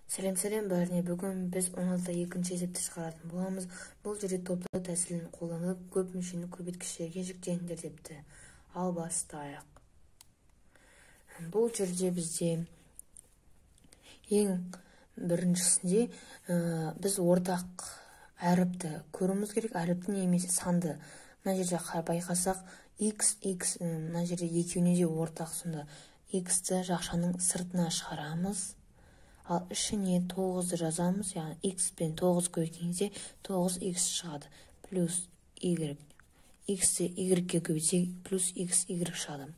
Сәлем бәріне, бүгін біз 16-да екінші есепті шығаратын боламыз. Бұл жерде топтау тәсілін қолданып, көп мүшені көбейткіштерге жіктеңдер депті. Ал бастайық. Бұл жерде бізде ең біріншісінде біз ортақ әріпті көруіміз керек, әріптің немесе санды. Мына жерде байқасақ, x, мына жерде екеуіне де ортақ, сонда x-ті жақшаның сыртына шығарамыз. Ал ішіне 9-ды жазамыз, яғни x пен 9 көбейткенде 9x шығады. Плюс y. X-ті y-ге көбейтсек, плюс xy шығады.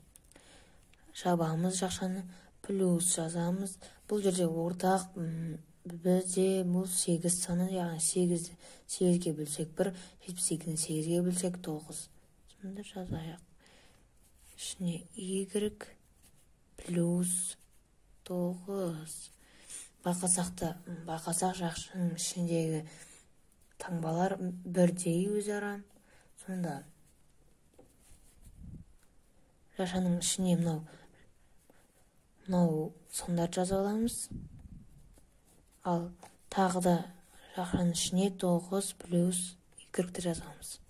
Жабамыз жақшаны, плюс жазамыз. Бұл жерде ортақ бізде бұл 8 саны, яғни 8-ге бөлсек 1, 78-ні 8-ге бөлсек 9. Сонда жазайық. Ішіне y плюс 9. Байқасақ жақшаның ішіндегі таңбалар бірдей өзара. Сонда жақшаның ішіне мынау сандар жаза аламыз. Ал тағы да жақшаның ішіне 9 плюс y-ті жазамыз.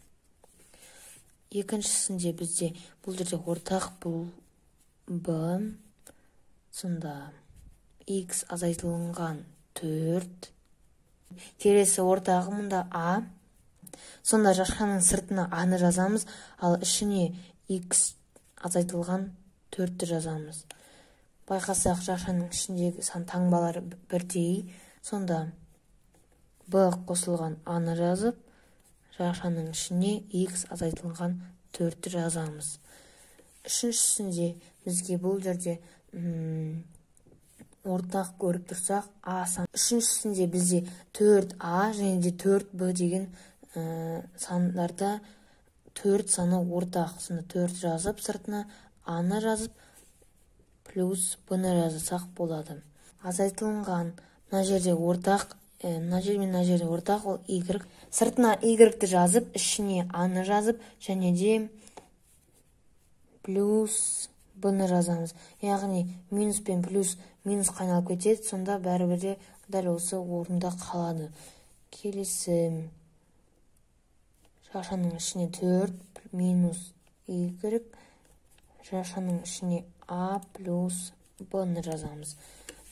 Екіншісінде бізде бұл жерде ортақ бұл b, сонда x азайтылынған 4. Келесі ортағы мұнда a. Сонда жақшаның сыртына a-ны жазамыз, ал ішіне x азайтылған 4-ті жазамыз. Байқасақ жақшаның ішіндегі сан таңбалары бірдей. Сонда b қосылған a-ны жазып, жақшаның ішіне x азайтылған 4-ті жазамыз. Үшіншісінде бізге бұл жерде ортақ көріп тұрсақ, a сан. Үшіншісінде бізде 4a және де 4b деген сандарда 4 саны ортақ. Сонда 4 жазып, сыртына a-ны жазып, плюс b-ны жазсақ болады. Азайтылынған мына жерде ортақ, мына жерде ортақ, ол y. Сыртына y-ті жазып, ішіне a-ны жазып, және де плюс b-ны жазамыз. Яғни минус пен плюс минус қайналып кетеді, сонда бәрібірде дәл осы орында қалады. Келесі жақшаның ішіне 4 минус y, жақшаның ішіне a плюс b-ны жазамыз.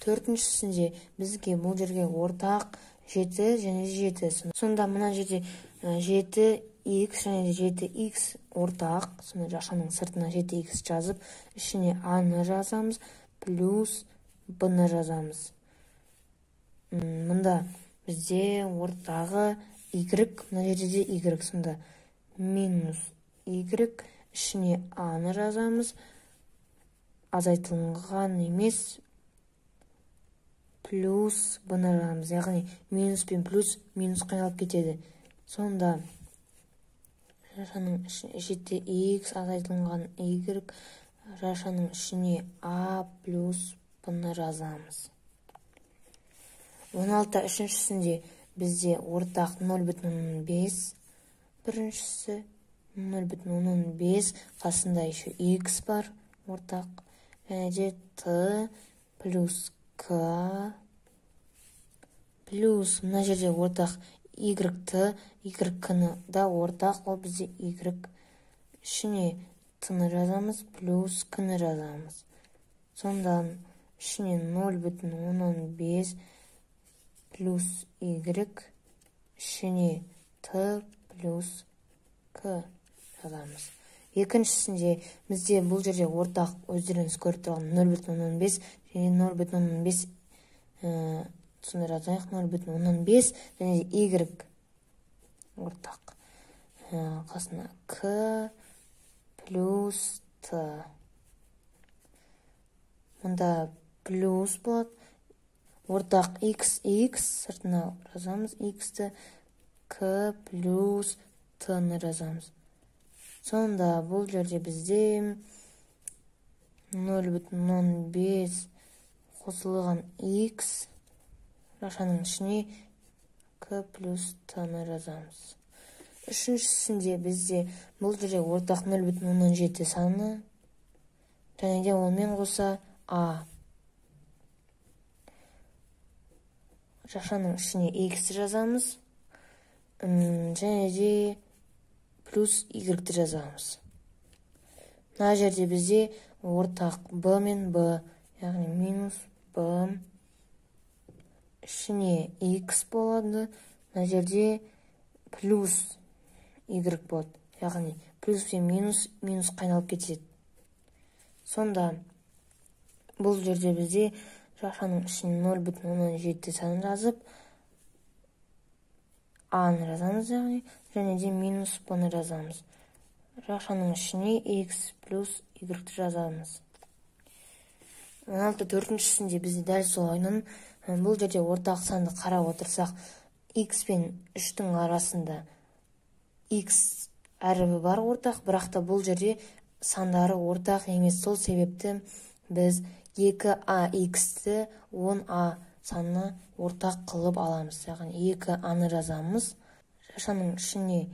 Төртіншісінде бізге бұл жерге ортақ 7 және 7. Сонда мына жерде 7x және 7x ортақ. Сонда жақшаның сыртына 7x жазып, ішіне a-ны жазамыз, плюс b-ны жазамыз. Мұнда бізде ортағы y, мына жерде y. Сонда минус y, ішіне a-ны жазамыз, азайтылынған емес, плюс b-ны жазамыз. Яғни минус пен плюс минус қайналып кетеді. Сонда жақшаның ішіне 7x азайтылынған y, жақшаның ішіне a плюс b-ны жазамыз. 16-та үшіншісінде бізде ортақ 0,5. Біріншісі 0,5. Қасында еще x бар ортақ. Және де t плюс k плюс мына жерде ортақ y-ті, y-ні да ортақ, ол бізде y. Ішіне t-ны жазамыз, плюс k-ні жазамыз. Сонда ішіне 0,5 плюс y, ішіне t плюс k жазамыз. Екіншісінде бізде бұл жерде ортақ өздеріңіз көріп тұрған 0,5 және 0,5 сонда жазайық, 0,5 және y ортақ. Қасына k плюс t. Мұнда плюс болады. Ортақ x, сыртына жазамыз, x-ті, k плюс t-ны жазамыз. Сонда бұл жерде бізде 0,5 қосылған x, жақшаның ішіне k плюс t-ны жазамыз. Үшіншісінде бізде бұл жерде ортақ 0,7 саны, және де онымен қоса a. Жақшаның ішіне x жазамыз. Және де плюс y жазамыз. Мына жерде бізде ортақ b мен b, яғни минус b, ішіне x болады. Мына жерде плюс y болады, яғни плюс пен минус қайналып кетеді. Сонда бұл жерде бізде жақшаның ішіне 0,17 санын жазып, a-ны жазамыз, яғни және де минус b-ны жазамыз. Жақшаның ішіне x плюс y жазамыз. 16-4-шісінде бізде дәл сол ойынын, бұл жерде ортақ санды қарап отырсақ, x пен 3-тің арасында x әрібі бар ортақ, бірақ та бұл жерде сандары ортақ емес. Сол себепті біз 2ax-ті 10a санына ортақ қылып аламыз. Яғни 2a-ны жазамыз. Жақшаның ішіне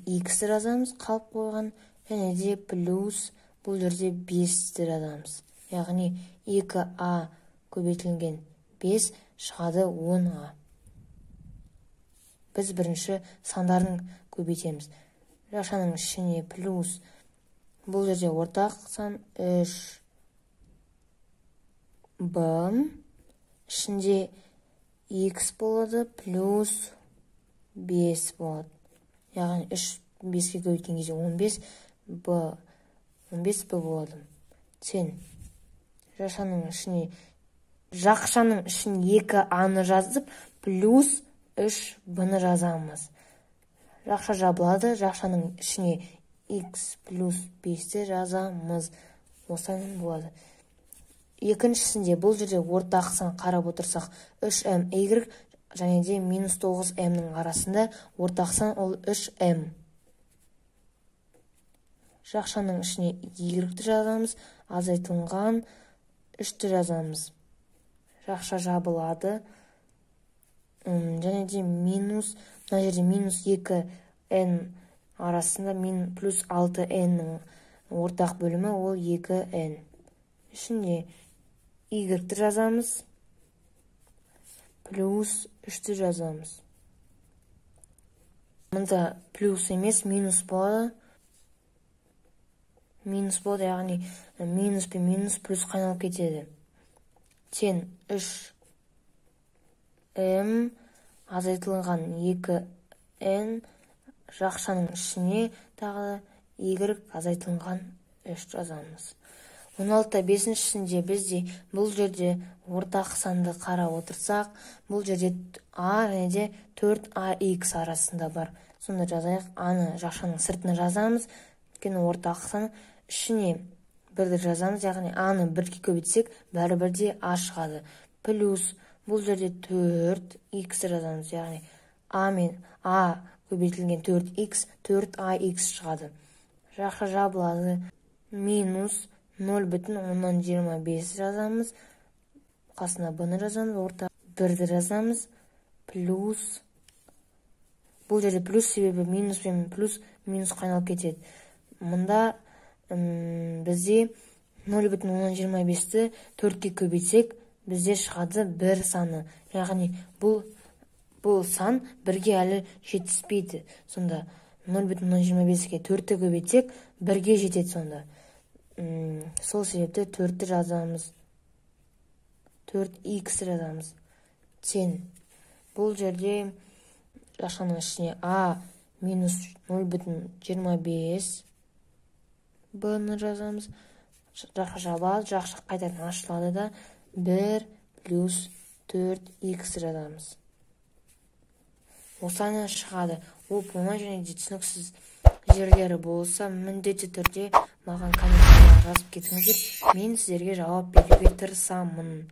x жазамыз, қалып қойған, және де плюс бұл жерде 5-ті жазамыз. Яғни 2a көбейтілген 5 шығады 10a. Біз бірінші сандарын көбейтеміз. Жақшаның ішіне плюс бұл жерде ортақ сан 3b, ішінде x болады, плюс 5 болады. Яғни 3 5-ке көбейткен кезде 15b болады. Сен жақшаның ішіне 2a-ны жазып, плюс 3b-ны жазамыз. Жақша жабылады, жақшаның ішіне x плюс 5-ті жазамыз. Осымен болады. Екіншісінде бұл жерде ортақ сан қарап отырсақ, 3my және де минус 9m-нің арасында ортақ сан ол 3m. Жақшаның ішіне y-ті жазамыз, азайтылған 3-ті жазамыз. Жақша жабылады. Және де минус, мына жерде минус 2n арасында плюс 6n-нің ортақ бөлімі ол 2n. Ішінде y-ті жазамыз, плюс 3-ті жазамыз. Мұнда плюс емес, минус болады. Минус болады, яғни минус пен минус плюс қайналып кетеді. Тен 3m азайтылған 2n, жақшаның ішіне тағы y азайтылған 3 жазамыз. 16-5-шісінде бізде бұл жерде ортақ санды қарап отырсақ, бұл жерде a және де 4ax арасында бар. Сонда жазайық, a-ны жақшаның сыртына жазамыз, өйткені ортақ сан ішіне 1-ді жазамыз, яғни a-ны 1-ге көбейтсек, бәрі-бірде a шығады. Плюс бұл жерде 4x жазамыз, яғни a мен a көбейтілген 4x, 4ax шығады. Жақша жабылады, минус 0,25 жазамыз, қасына b-ны жазамыз, орта 1-ді жазамыз, плюс, бұл жерде плюс себебі минус пен плюс минус қайналып кетеді. Мұнда бізде 0,25-ті 4-ке көбейтсек, бізде шығады 1 саны. Яғни бұл сан 1-ге әлі жетіспейді. Сонда 0,25-ке 4-ті көбейтсек, 1-ге жетеді сонда. Сол себепті 4-ті жазамыз. 4x жазамыз. Тен бұл жерде жақшаның ішіне a минус 0,25 b-ны жазамыз. Жақша жабылады, жақша қайтадан ашылады да 1 плюс 4x жазамыз. Осыны шығады. Оп-оңай және де түсініксіз жерлері болса, міндетті түрде маған комментарияға жазып кетіңіздер. Мен сіздерге жауап беруге тырысамын.